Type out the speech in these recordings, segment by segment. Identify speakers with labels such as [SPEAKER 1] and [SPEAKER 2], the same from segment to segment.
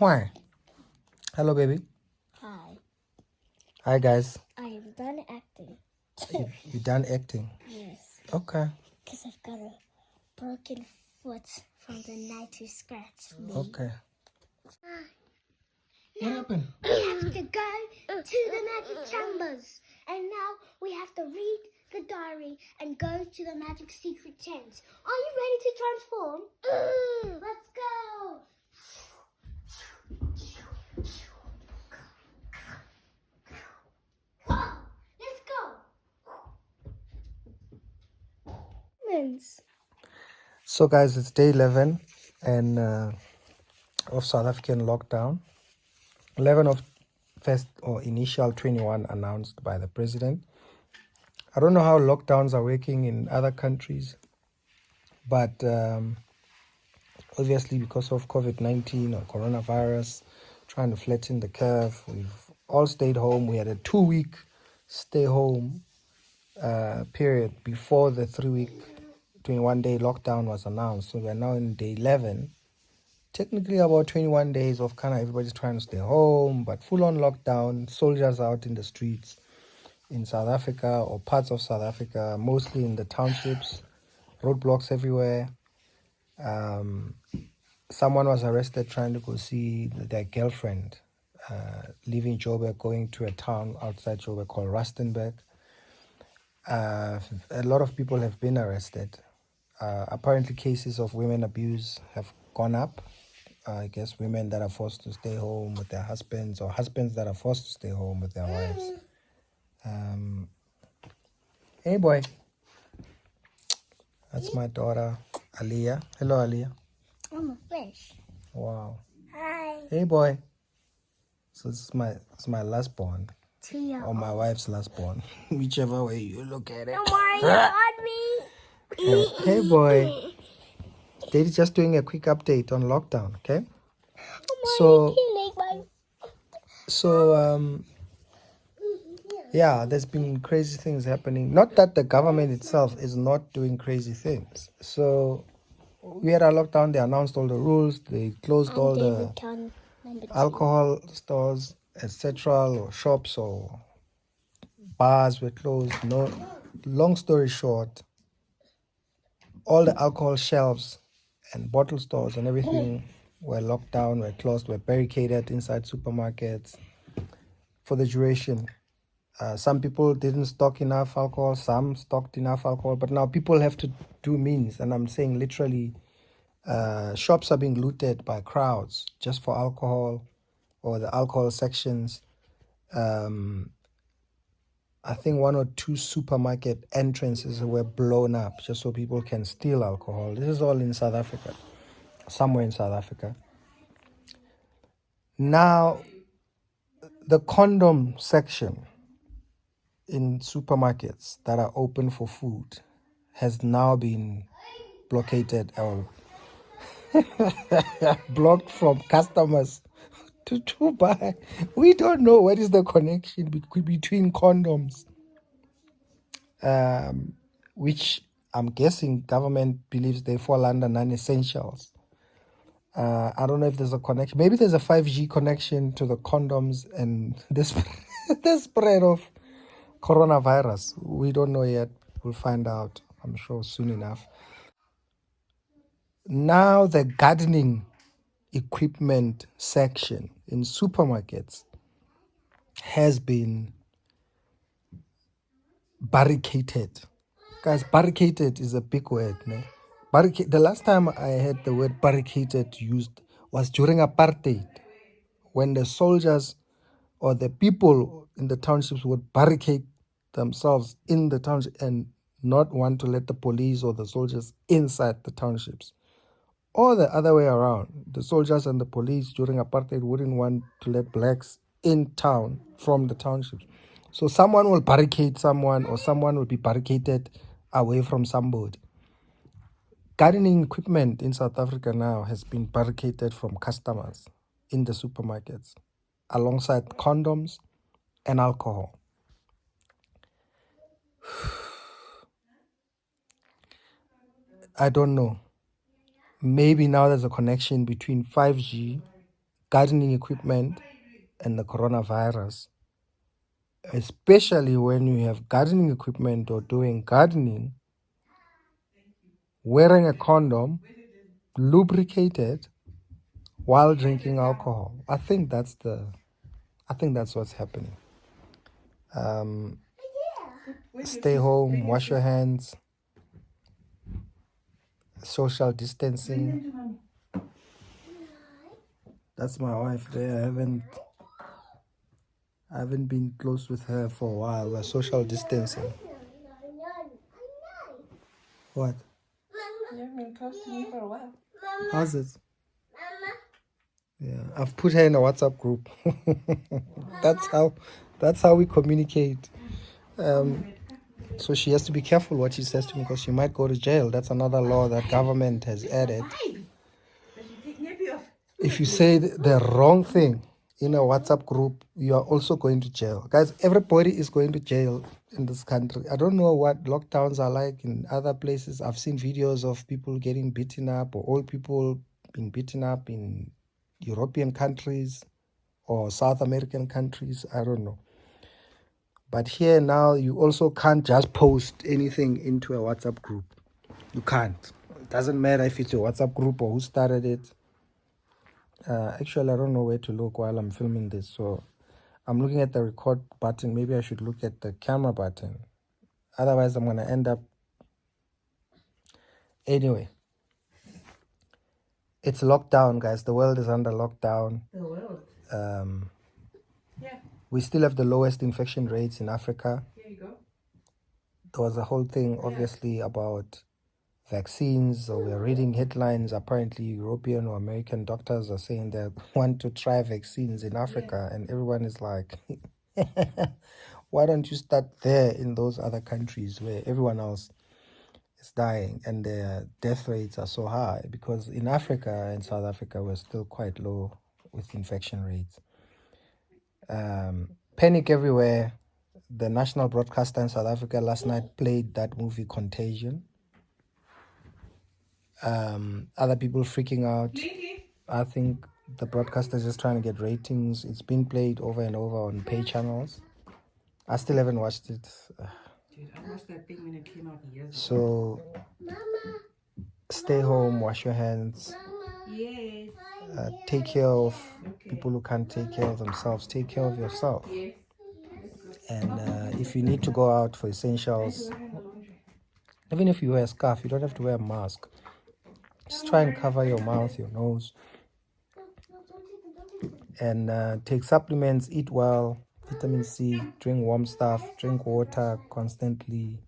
[SPEAKER 1] Why? Hello, baby.
[SPEAKER 2] Hi.
[SPEAKER 1] Hi, guys.
[SPEAKER 2] I am done acting.
[SPEAKER 1] You done acting?
[SPEAKER 2] Yes.
[SPEAKER 1] Okay.
[SPEAKER 2] Because I've got a broken foot from the night you scratched me.
[SPEAKER 1] Okay. What happened?
[SPEAKER 2] We have to go to the magic chambers. And now we have to read the diary and go to the magic secret tent. Are you ready to transform? Let's go. Let's go. Humans.
[SPEAKER 1] So, guys, it's day 11 and of South African lockdown. 11 of first or initial 21 announced by the president. I don't know how lockdowns are working in other countries, but obviously because of COVID-19 or coronavirus, trying to flatten the curve, we've all stayed home. We had a 2-week stay home period before the 3-week 21-day lockdown was announced. So we're now in day 11. Technically about 21 days of kind of everybody's trying to stay home, but full-on lockdown, soldiers out in the streets in South Africa or parts of South Africa, mostly in the townships, roadblocks everywhere. Someone was arrested trying to go see their girlfriend, leaving Joburg, going to a town outside Joburg called Rustenburg. A lot of people have been arrested. Apparently, cases of women abuse have gone up. I guess women that are forced to stay home with their husbands, or husbands that are forced to stay home with their wives. Hey, boy. That's my daughter, Aliyah. Hello, Aliyah.
[SPEAKER 2] I'm a fish.
[SPEAKER 1] Wow.
[SPEAKER 2] Hi.
[SPEAKER 1] Hey, boy. So this is my last born,
[SPEAKER 2] Tia.
[SPEAKER 1] or my wife's last born, whichever way you look at it.
[SPEAKER 2] Don't worry, you got me.
[SPEAKER 1] Hey, boy. Daddy's just doing a quick update on lockdown, okay? So, yeah, there's been crazy things happening. Not that the government itself is not doing crazy things. So, we had a lockdown. They announced all the rules. They closed all the alcohol stores, etc., or shops or bars were closed. No, long story short, all the alcohol shelves and bottle stores and everything were locked down, were closed, were barricaded inside supermarkets for the duration. Some people didn't stock enough alcohol, some stocked enough alcohol, but now people have to do means, and I'm saying literally, shops are being looted by crowds just for alcohol or the alcohol sections. I think 1 or 2 supermarket entrances were blown up just so people can steal alcohol. This is all in South Africa, somewhere in South Africa. Now, the condom section in supermarkets that are open for food has now been blockaded or blocked from customers to buy. We don't know what is the connection between condoms, which I'm guessing government believes they fall under non-essentials. I don't know if there's a connection. Maybe there's a 5G connection to the condoms and this the spread of coronavirus. We don't know yet. We'll find out, I'm sure, soon enough. Now the gardening equipment section in supermarkets has been barricaded. Guys, barricaded is a big word. Ne? The last time I heard the word barricaded used was during apartheid, when the soldiers or the people in the townships would barricade themselves in the township and not want to let the police or the soldiers inside the townships. Or the other way around. The soldiers and the police during apartheid wouldn't want to let blacks in town from the townships. So someone will barricade someone, or someone will be barricaded away from somebody. Gardening equipment in South Africa now has been barricaded from customers in the supermarkets, alongside condoms and alcohol. I don't know. Maybe now there's a connection between 5G gardening equipment and the coronavirus, especially when you have gardening equipment or doing gardening, wearing a condom, lubricated, while drinking alcohol. I think that's what's happening. Stay home, wash your hands, social distancing. That's my wife there. I haven't been close with her for a while. We're social distancing. What?
[SPEAKER 3] You haven't been close to me for a while.
[SPEAKER 1] How's it? Yeah, I've put her in a WhatsApp group. That's how we communicate. So she has to be careful what she says to me because she might go to jail. That's another law that government has added. If you say the wrong thing in a WhatsApp group, you are also going to jail. Guys, everybody is going to jail in this country. I don't know what lockdowns are like in other places. I've seen videos of people getting beaten up or old people being beaten up in European countries or South American countries. I don't know. But here now, you also can't just post anything into a WhatsApp group. You can't. It doesn't matter if it's a WhatsApp group or who started it. Actually, I don't know where to look while I'm filming this. So I'm looking at the record button. Maybe I should look at the camera button. Otherwise, I'm going to end up... Anyway, it's lockdown, guys. The world is under lockdown.
[SPEAKER 3] The world. Yeah.
[SPEAKER 1] We still have the lowest infection rates in Africa.
[SPEAKER 3] Here you go.
[SPEAKER 1] There was a whole thing, obviously, about vaccines. So we're reading headlines. Apparently, European or American doctors are saying they want to try vaccines in Africa. Yeah. And everyone is like, why don't you start there in those other countries where everyone else is dying and their death rates are so high? Because in Africa and South Africa, we're still quite low with infection rates. Panic everywhere. The national broadcaster in South Africa last night played that movie Contagion. Other people freaking out. I think the broadcaster is just trying to get ratings. It's been played over and over on pay channels. I still haven't watched it.
[SPEAKER 3] Dude, I watched that thing when it came out years ago.
[SPEAKER 1] So stay home, wash your hands.
[SPEAKER 3] Yes.
[SPEAKER 1] Take care of people who can't take care of themselves. Take care of yourself.
[SPEAKER 3] Yes.
[SPEAKER 1] And if you need to go out for essentials, even if you wear a scarf, you don't have to wear a mask. Just try and cover your mouth, your nose. And take supplements, eat well, vitamin C, drink warm stuff, drink water constantly.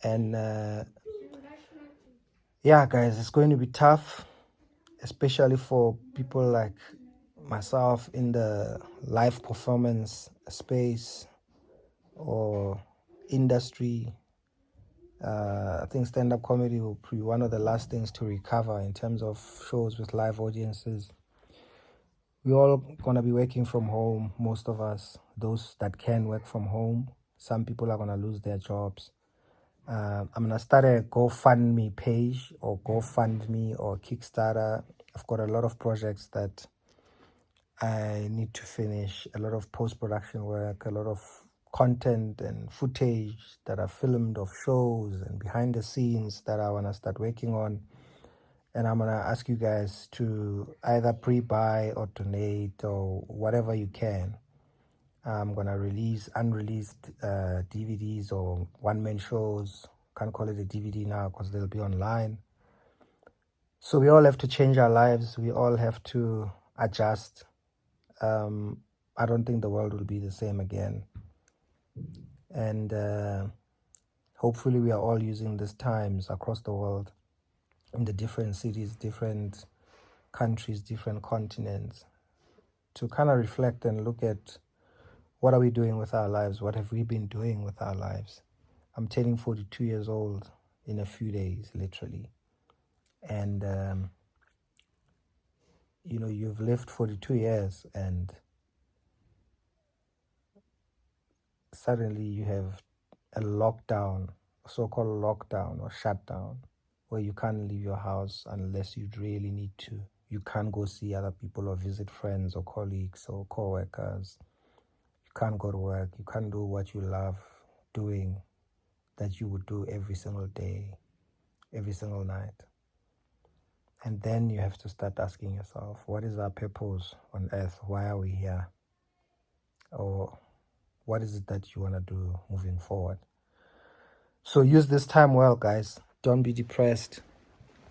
[SPEAKER 1] And yeah, guys, it's going to be tough, especially for people like myself in the live performance space or industry. I think stand-up comedy will be one of the last things to recover in terms of shows with live audiences. We're all going to be working from home, most of us, those that can work from home. Some people are going to lose their jobs. I'm going to start a GoFundMe page or GoFundMe or Kickstarter. I've got a lot of projects that I need to finish, a lot of post-production work, a lot of content and footage that are filmed of shows and behind the scenes that I want to start working on. And I'm going to ask you guys to either pre-buy or donate or whatever you can. I'm going to release unreleased DVDs or one-man shows. Can't call it a DVD now because they'll be online. So we all have to change our lives. We all have to adjust. I don't think the world will be the same again. And hopefully we are all using these times across the world, in the different cities, different countries, different continents, to kind of reflect and look at what are we doing with our lives? What have we been doing with our lives? I'm turning 42 years old in a few days, literally. And, you know, you've lived 42 years and suddenly you have a lockdown, a so-called lockdown or shutdown, where you can't leave your house unless you really need to. you can't go see other people or visit friends or colleagues or co-workers. You can't go to work. You can't do what you love doing that you would do every single day, every single night. And then you have to start asking yourself, what is our purpose on earth? Why are we here? Or what is it that you want to do moving forward? So use this time well, guys. Don't be depressed.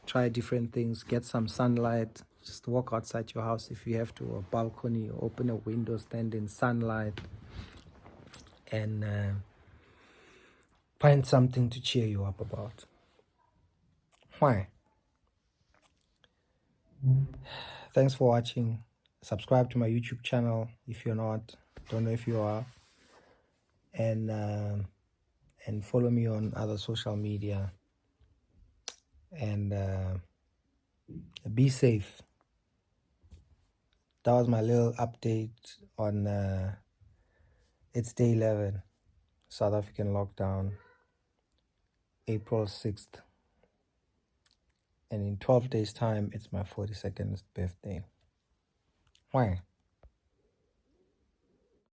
[SPEAKER 1] Try different things. Get some sunlight. Just walk outside your house if you have to, or balcony, or open a window, stand in sunlight, and find something to cheer you up about. Why? Thanks for watching. Subscribe to my YouTube channel if you're not. Don't know if you are. And follow me on other social media. And be safe. That was my little update on it's day 11, South African lockdown, April 6th. And in 12 days' time, it's my 42nd birthday. Why?